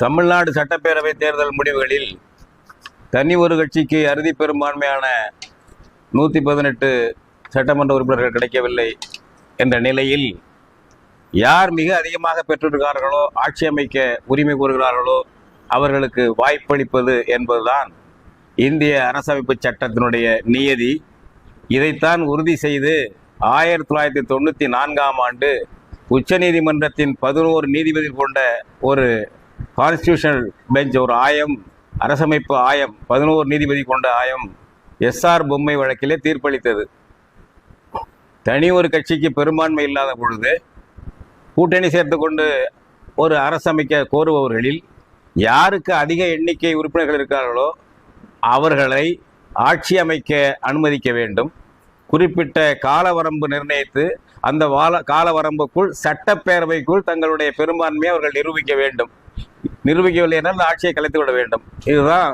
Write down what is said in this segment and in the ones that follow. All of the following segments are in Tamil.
தமிழ்நாடு சட்டப்பேரவை தேர்தல் முடிவுகளில் தனி ஒரு கட்சிக்கு அறுதி பெரும்பான்மையான 118 சட்டமன்ற உறுப்பினர்கள் கிடைக்கவில்லை என்ற நிலையில் யார் மிக அதிகமாக பெற்றிருக்கிறார்களோ, ஆட்சி அமைக்க உரிமை கோருகிறார்களோ அவர்களுக்கு வாய்ப்பளிப்பது என்பதுதான் இந்திய அரசமைப்பு சட்டத்தினுடைய நியதி. இதைத்தான் உறுதி செய்து 1994ஆம் ஆண்டு உச்சநீதிமன்றத்தின் 11 நீதிபதிகள் கொண்ட ஒரு கான்ஸ்டியூஷனல் பெஞ்ச், ஒரு ஆயம், அரசமைப்பு ஆயம், 11 நீதிபதி கொண்ட ஆயம் எஸ்ஆர் பொம்மை வழக்கிலே தீர்ப்பளித்தது. தனி ஒரு கட்சிக்கு பெரும்பான்மை இல்லாத பொழுது கூட்டணி சேர்த்து கொண்டு ஒரு அரசமைக்க கோருபவர்களில் யாருக்கு அதிக எண்ணிக்கை உறுப்பினர்கள் இருக்கிறார்களோ அவர்களை ஆட்சி அமைக்க அனுமதிக்க வேண்டும். குறிப்பிட்ட காலவரம்பு நிர்ணயித்து அந்த காலவரம்புக்குள் சட்டப்பேரவைக்குள் தங்களுடைய பெரும்பான்மையை அவர்கள் நிரூபிக்க வேண்டும். நிரூபிக்கவில்லை என்றால் அந்த ஆட்சியை கலைத்து விட வேண்டும். இதுதான்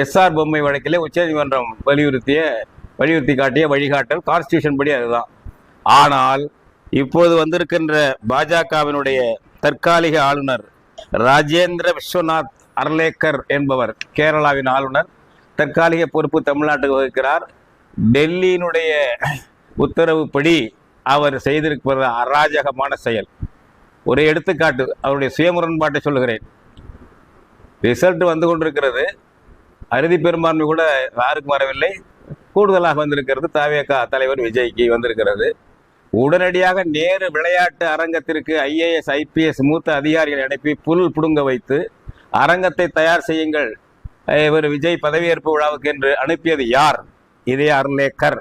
எஸ்ஆர் பொம்மை வழக்கிலே உச்சநீதிமன்றம் வலியுறுத்தி காட்டிய வழிகாட்டல். கான்ஸ்டியூஷன் படி அதுதான். ஆனால் இப்போது வந்திருக்கின்ற பாஜகவினுடைய தற்காலிக ஆளுநர் ராஜேந்திர விஸ்வநாத் அர்லேக்கர் என்பவர், கேரளாவின் ஆளுநர், தற்காலிக பொறுப்பு தமிழ்நாட்டுக்கு வகிக்கிறார். டெல்லியினுடைய உத்தரவுப்படி அவர் செய்திருப்பது அராஜகமான செயல். ஒரு எடுத்துக்காட்டு, அவருடைய சுயமுரண்பாட்டை சொல்லுகிறேன். ரிசல்ட் வந்து கொண்டிருக்கிறது. அறுதி பெரும்பான்மை கூட யாருக்கும் வரவில்லை. கூடுதலாக வந்திருக்கிறது தவேகா தலைவர் விஜய்க்கு வந்திருக்கிறது. உடனடியாக நேரு விளையாட்டு அரங்கத்திற்கு IAS IPS மூத்த அதிகாரிகளை அனுப்பி புல் புடுங்க வைத்து அரங்கத்தை தயார் செய்யுங்கள், இவர் விஜய் பதவியேற்பு விழாவுக்கு என்று அனுப்பியது யார்? இதே அர்லேக்கர்.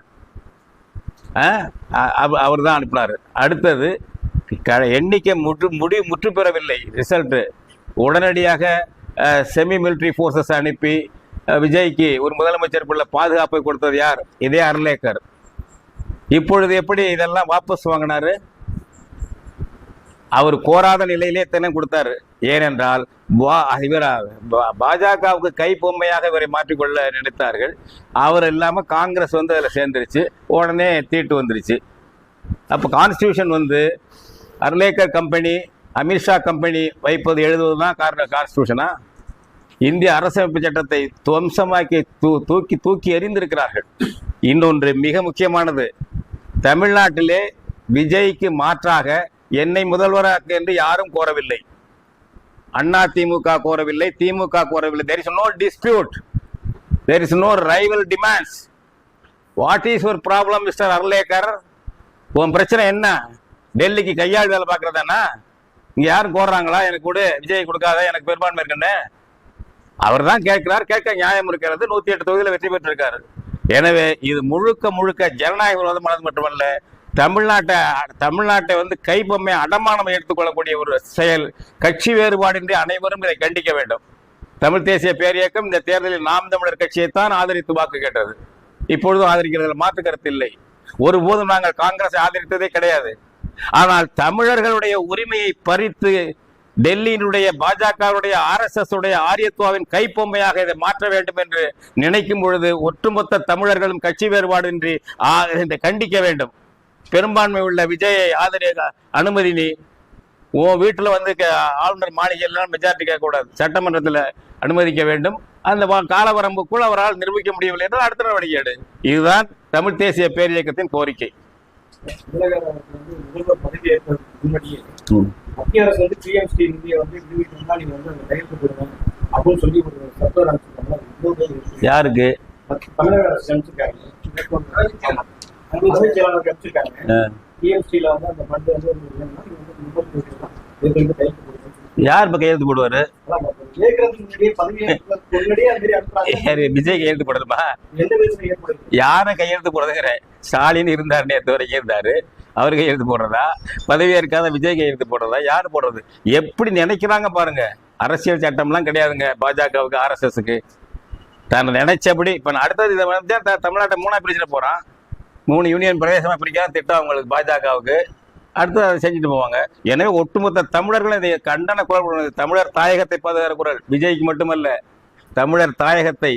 அவர் தான் அனுப்பினார். அடுத்தது, எண்ணிக்கை முற்று பெறவில்லை ரிசல்ட்டு. உடனடியாக செமி மிலிட்ரி ஃபோர்ஸஸ் அனுப்பி விஜய்க்கு ஒரு முதலமைச்சருக்குள்ள பாதுகாப்பை கொடுத்தது யார்? இதே அர்லேக்கர். இப்பொழுது எப்படி இதெல்லாம் வாபஸ் வாங்கினாரு? அவர் கோராத நிலையிலே தினம் கொடுத்தாரு. ஏனென்றால் இவர் பாஜகவுக்கு கை பொம்மையாக இவரை மாற்றிக்கொள்ள நினைத்தார்கள். அவர் இல்லாமல் காங்கிரஸ் வந்து அதில் சேர்ந்துருச்சு. உடனே தீட்டு வந்துருச்சு. அப்போ கான்ஸ்டியூஷன் வந்து அர்லேக்கர் கம்பெனி, அமித்ஷா கம்பெனி வைப்பது எழுதுவது தான் கான்ஸ்டியூஷனா? இந்திய அரசமைப்பு சட்டத்தை துவம்சமாக்கி தூக்கி எறிந்திருக்கிறார்கள். இன்னொன்று மிக முக்கியமானது, தமிழ்நாட்டிலே விஜய்க்கு மாற்றாக என்னை முதல்வராக என்று யாரும் கோரவில்லை. அண்ணா திமுக கோரவில்லை, திமுக கோரவில்லை. there is no dispute, there is no rival demands. what is your problem mister Arlekar? உன் பிரச்சனை என்ன? டெல்லிக்கு கையாள் வேலை பார்க்கறதானா? இங்க யாரும் கோர்றாங்களா எனக்கு கூட விஜய் கொடுக்காத, எனக்கு பெரும்பான்மை இருக்குன்னு? அவர் தான் கேட்கிறார். கேட்க நியாயம் இருக்கிறது. 108 தொகுதியில் வெற்றி பெற்றிருக்காரு. எனவே இது முழுக்க ஜனநாயக விரோதமானது மட்டுமல்ல, தமிழ்நாட்டை வந்து கைப்பொம்மை அடமானம் எடுத்துக்கொள்ளக்கூடிய ஒரு செயல். கட்சி வேறுபாடின்றி அனைவரும் இதை கண்டிக்க வேண்டும். தமிழ் தேசிய பேரியக்கம் இந்த தேர்தலில் நாம் தமிழர் கட்சியைத்தான் ஆதரித்து வாக்கு கேட்டது. இப்பொழுதும் ஆதரிக்கிறதில் மாற்று கருத்து இல்லை. ஒருபோதும் நாங்கள் காங்கிரஸை ஆதரித்ததே கிடையாது. ஆனால் தமிழர்களுடைய உரிமையை பறித்து டெல்லியினுடைய பாஜகவுடைய RSS உடைய ஆரியத்துவாவின் கைப்பொம்மையாக இதை மாற்ற வேண்டும் என்று நினைக்கும் பொழுது ஒட்டுமொத்த தமிழர்களும் கட்சி வேறுபாடின்றி இதை கண்டிக்க வேண்டும். பெரும்பான்மை உள்ள விஜயை ஆதரவு அனுமதி. நீ உன் வீட்டில் வந்து ஆளுநர் மாளிகையெல்லாம் மெஜாரிட்டி கேட்கக்கூடாது. சட்டமன்றத்தில் அனுமதிக்க வேண்டும். அந்த காலவரம்புக்குள் அவரால் நிரூபிக்க முடியவில்லை என்றால் அடுத்த நடவடிக்கை எடு. இதுதான் தமிழ் தேசிய பேரியக்கத்தின் கோரிக்கை. மத்திய அரசு வந்து PMC நிதியை வந்து நிரூபிக்கணும்னா நீங்க வந்து அந்த கையெழுத்து போடுங்க அப்படின்னு சொல்லி ஒரு சட்டத்தை அனுப்பிச்சிருக்காங்க. யாருக்கு? தமிழக அரசு அனுப்பிச்சிருக்காங்க. அமைச்சர் செயலாளருக்கு அனுப்பிச்சிருக்காங்க. PMCல வந்து அந்த ஃபண்ட் வந்து கையெழுத்து போடுங்க. யார் இப்ப கையெழுத்து போடுவாரு? விஜய் கையெழுத்து போடுறதுமா? யார கையெழுத்து போடுறதுங்கிற? ஸ்டாலின் இருந்தார், நேற்று வரைக்கும் இருந்தாரு. அவரு கையெழுத்து போடுறதா? பதவியா இருக்காத விஜய் கையெழுத்து போடுறதா? யாரு போடுறது? எப்படி நினைக்கிறாங்க பாருங்க. அரசியல் சட்டம்லாம் கிடையாதுங்க பாஜகவுக்கு, RSSக்கு. தான் நினைச்சபடி. இப்ப அடுத்தது இதை வந்து தமிழ்நாட்டை 3ஆ பிரிச்சுட்டு போறான். 3 யூனியன் பிரதேசமா பிரிக்காத திட்டம் அவங்களுக்கு, பாஜகவுக்கு. அடுத்து அதை செஞ்சுட்டு போவாங்க. எனவே ஒட்டுமொத்த தமிழர்களும் இதை கண்டன குரல். தமிழர் தாயகத்தை பாதுகாக்கிற குரல் விஜய்க்கு மட்டுமல்ல, தமிழர் தாயகத்தை,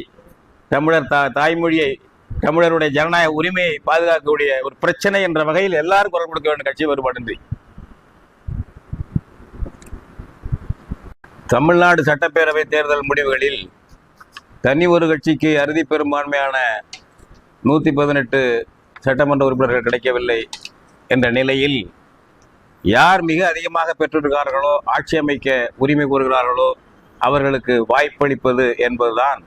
தமிழர் தாய்மொழியை, தமிழருடைய ஜனநாயக உரிமையை பாதுகாக்கக்கூடிய ஒரு பிரச்சனை என்ற வகையில் எல்லாரும் குரல் கொடுக்க வேண்டும், கட்சி வேறுபாடின்றி. தமிழ்நாடு சட்டப்பேரவை தேர்தல் முடிவுகளில் தனி ஒரு கட்சிக்கு அறுதி பெரும்பான்மையான 118 சட்டமன்ற உறுப்பினர்கள் கிடைக்கவில்லை என்ற நிலையில் யார் மிக அதிகமாக பெற்றிருக்கிறார்களோ, ஆட்சி அமைக்க உரிமை கோருகிறார்களோ அவர்களுக்கு வாய்ப்பளிப்பது என்பதுதான்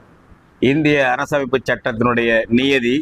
இந்திய அரசமைப்பு சட்டத்தினுடைய நியதி.